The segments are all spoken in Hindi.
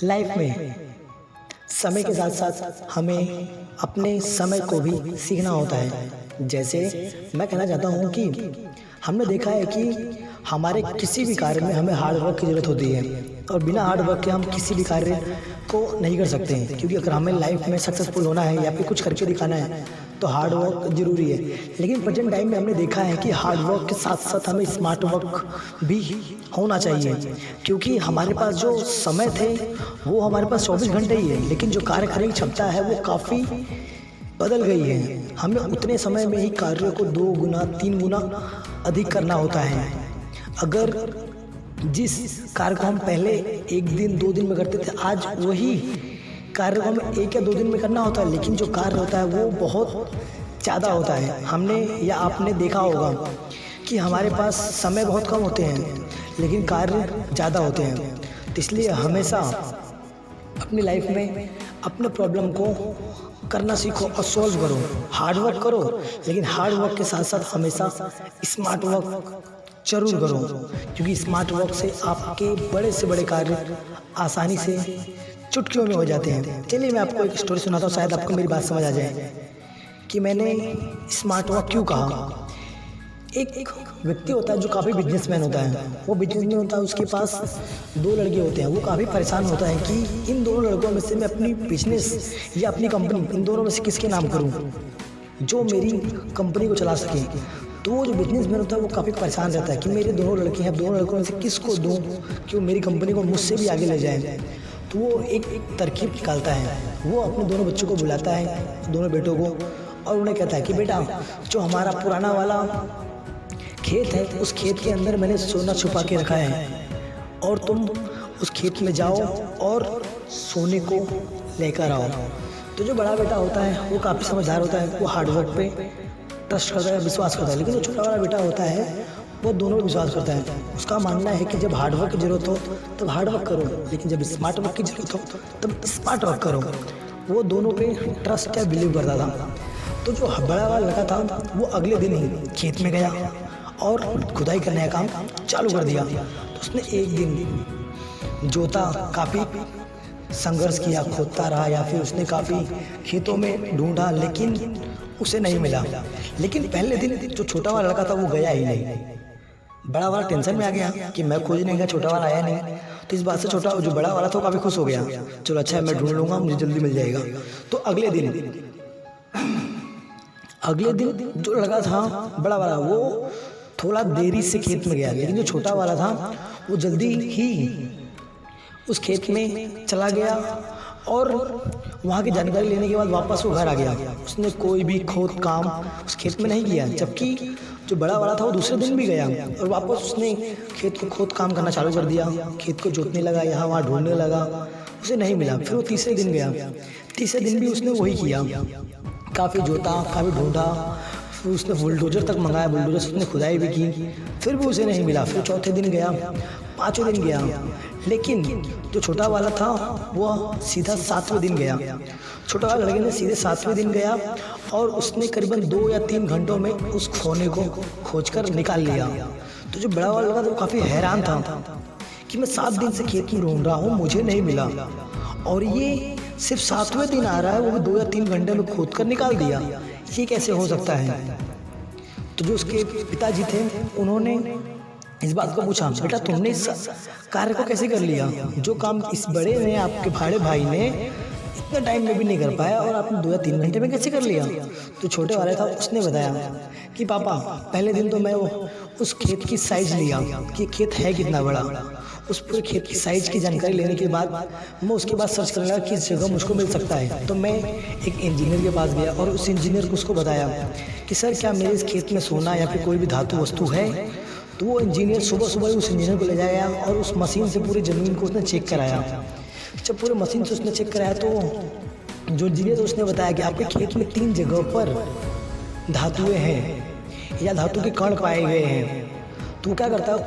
लाइफ में समय के साथ साथ हमें अपने समय को भी सीखना होता है। जैसे मैं कहना चाहता हूँ कि हमने देखा है कि हमारे किसी भी कार्य में हमें हार्ड वर्क की ज़रूरत होती है और बिना हार्ड वर्क के हम किसी भी कार्य को नहीं कर सकते हैं, क्योंकि अगर हमें लाइफ में सक्सेसफुल होना है या फिर कुछ करके दिखाना है तो हार्ड वर्क ज़रूरी है। लेकिन प्रेजेंट टाइम में हमने देखा है कि हार्ड वर्क के साथ साथ हमें स्मार्ट वर्क भी होना चाहिए, क्योंकि हमारे पास जो समय थे वो हमारे पास 24 घंटे ही है, लेकिन जो कार्य करने की क्षमता है वो काफ़ी बदल गई है। हमें उतने समय में ही कार्य को 2 गुना 3 गुना अधिक करना होता है। अगर जिस कार्य को हम पहले 1 दिन 2 दिन में करते थे, आज वही कार्य को हमें 1 या 2 दिन में करना होता है, लेकिन जो कार्य होता है वो बहुत ज़्यादा होता है। हमने या आपने देखा होगा कि हमारे पास समय बहुत कम होते हैं लेकिन कार्य ज़्यादा होते हैं। तो इसलिए हमेशा अपनी लाइफ में अपने प्रॉब्लम को करना सीखो और सॉल्व करो। हार्ड वर्क करो, लेकिन हार्ड वर्क के साथ साथ हमेशा स्मार्ट वर्क जरूर करो, क्योंकि स्मार्ट वर्क से आपके बड़े से बड़े कार्य आसानी से चुटकियों में हो जाते हैं। चलिए मैं आपको एक स्टोरी सुनाता हूँ, शायद आपको मेरी बात समझ आ जाए कि मैंने स्मार्ट वर्क क्यों कहा। एक व्यक्ति होता है जो काफ़ी बिजनेसमैन होता है। वो बिजनेसमैन होता है, उसके पास 2 लड़के होते हैं। वो काफ़ी परेशान होता है कि इन दोनों लड़कों में से मैं अपनी बिजनेस या अपनी कंपनी इन दोनों में से किसके नाम करूं जो मेरी कंपनी को चला सके। तो वो जो बिजनेसमैन होता है वो काफ़ी परेशान रहता है कि मेरे दोनों लड़के हैं, दोनों लड़कों में से किसको दूँ कि वो मेरी कंपनी को मुझसे भी आगे ले जाए। तो वो एक तरकीब निकालता है। वो अपने दोनों बच्चों को बुलाता है, दोनों बेटों को, और उन्हें कहता है कि बेटा, जो हमारा पुराना वाला खेत है उस खेत के अंदर मैंने सोना छुपा के रखा है, और तुम उस खेत में जाओ और सोने को लेकर आओ। तो जो बड़ा बेटा होता है वो काफ़ी समझदार होता है, वो हार्ड वर्क पे ट्रस्ट करता है, विश्वास करता है। लेकिन जो छोटा वाला बेटा होता है वो दोनों विश्वास करता है। उसका मानना है कि जब हार्ड वर्क की ज़रूरत हो तब हार्ड वर्क करो, लेकिन जब स्मार्ट वर्क की ज़रूरत हो तब स्मार्ट वर्क करो। वो दोनों पे ट्रस्ट या बिलीव करता था। तो जो बड़ा वाला लड़का था वो अगले दिन ही खेत में गया और खुदाई करने का काम चालू कर दिया। तो उसने एक दिन जोता, काफ़ी संघर्ष किया, खोदता रहा, या फिर उसने काफ़ी खेतों में ढूंढा, लेकिन उसे नहीं मिला। लेकिन पहले दिन जो छोटा वाला लड़का था वो गया ही नहीं। बड़ा वाला टेंशन में आ गया कि मैं खोजने गया, छोटा वाला आया नहीं। तो इस बात से छोटा जो बड़ा वाला था वो काफ़ी खुश हो गया। चलो अच्छा है, मैं ढूंढ लूँगा, मुझे जल्दी मिल जाएगा। तो अगले दिन जो लड़का था बड़ा वाला वो थोड़ा देरी से खेत में गया, लेकिन जो छोटा वाला था वो जल्दी ही उस खेत में चला गया और वहाँ की जानकारी लेने के बाद वापस वो घर आ गया। उसने कोई भी खोद काम उस खेत में नहीं किया, जबकि जो बड़ा वाला था वो दूसरे दिन भी गया और वापस उसने खेत को खोद काम करना चालू कर दिया। खेत को जोतने लगा, यहाँ वहाँ ढूंढने लगा, उसे नहीं मिला। फिर वो तीसरे दिन गया, तीसरे दिन भी उसने वही किया, काफ़ी जोता, काफ़ी ढूंढा। फिर उसने बुलडोजर तक मंगाया, बुलडोजर से उसने खुदाई भी की, फिर भी उसे नहीं मिला। फिर चौथे दिन गया, पाँचवें दिन गया, लेकिन जो छोटा वाला था वह सीधा 7वें दिन गया। छोटा वाला लड़के ने सीधे 7वें दिन गया और उसने करीबन 2 या 3 घंटों में उस खोने को खोजकर निकाल लिया। तो जो बड़ा वाला लड़का था वो काफ़ी हैरान था कि मैं 7 दिन से खेत में ढूंढ रहा हूँ, मुझे नहीं मिला, और ये सिर्फ 7वें दिन आ रहा है, वो भी 2 या 3 घंटे में खोद कर निकाल दिया। ये कैसे हो सकता है? तो जो उसके पिताजी थे उन्होंने इस बात को पूछा, बेटा तुमने इस कार्य को कैसे कर लिया, जो काम इस बड़े ने, आपके बड़े भाई ने इतने टाइम में भी नहीं कर पाया और आपने 2 या 3 घंटे में कैसे कर लिया? तो छोटे वाला था, उसने बताया कि पापा, पहले दिन तो मैं उस खेत की साइज लिया कि खेत है कितना बड़ा। उस पूरे खेत की साइज़ की जानकारी लेने के बाद मैं उसके बाद सर्च करने लगा किस जगह मुझको मिल सकता है। तो मैं एक इंजीनियर के पास गया और उस इंजीनियर को उसको बताया कि सर क्या मेरे इस खेत में सोना या फिर कोई भी धातु वस्तु है? तो वो इंजीनियर सुबह सुबह उस इंजीनियर को ले जाया और उस मशीन से पूरी ज़मीन को उसने चेक कराया। जब पूरे मशीन से उसने चेक कराया तो जो इंजीनियर उसने बताया कि आपके खेत में 3 जगहों पर धातुएँ हैं या धातु के कण पाए गए हैं। तो क्या करता है,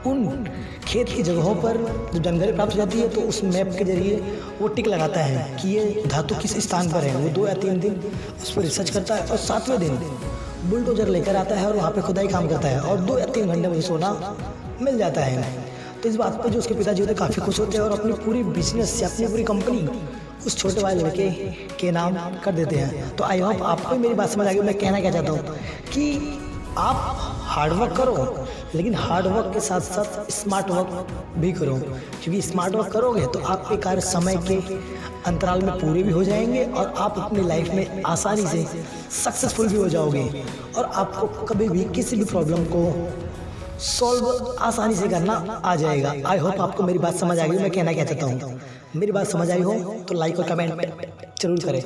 उन खेत की जगहों पर जब जानकारी प्राप्त हो जाती है तो उस मैप के जरिए वो टिक लगाता है कि ये धातु किस स्थान पर है। वो 2 या 3 दिन उस पर रिसर्च करता है और 7वें दिन बुलडोजर लेकर आता है और वहाँ पे खुदाई काम करता है और 2 या 3 घंटे में सोना मिल जाता है। तो इस बात पे जो उसके पिताजी होते हैं काफ़ी खुश होते हैं और अपनी पूरी बिजनेस से अपनी पूरी कंपनी उस छोटे वाले लड़के के नाम कर देते हैं। तो आई होप आपको मेरी बात समझ आ गई। मैं कहना क्या चाहता हूँ कि आप हार्ड वर्क करो, लेकिन हार्ड वर्क के साथ साथ स्मार्ट वर्क भी करो, क्योंकि स्मार्ट वर्क करोगे तो आपके कार्य समय के अंतराल में पूरे भी हो जाएंगे और आप अपनी लाइफ में आसानी से सक्सेसफुल भी हो जाओगे और आपको कभी भी किसी भी प्रॉब्लम को सॉल्व आसानी से करना आ जाएगा। आई होप आपको मेरी बात समझ आ गई। मैं कहना क्या चाहता हूँ, मेरी बात समझ आई हो तो लाइक और कमेंट जरूर करें।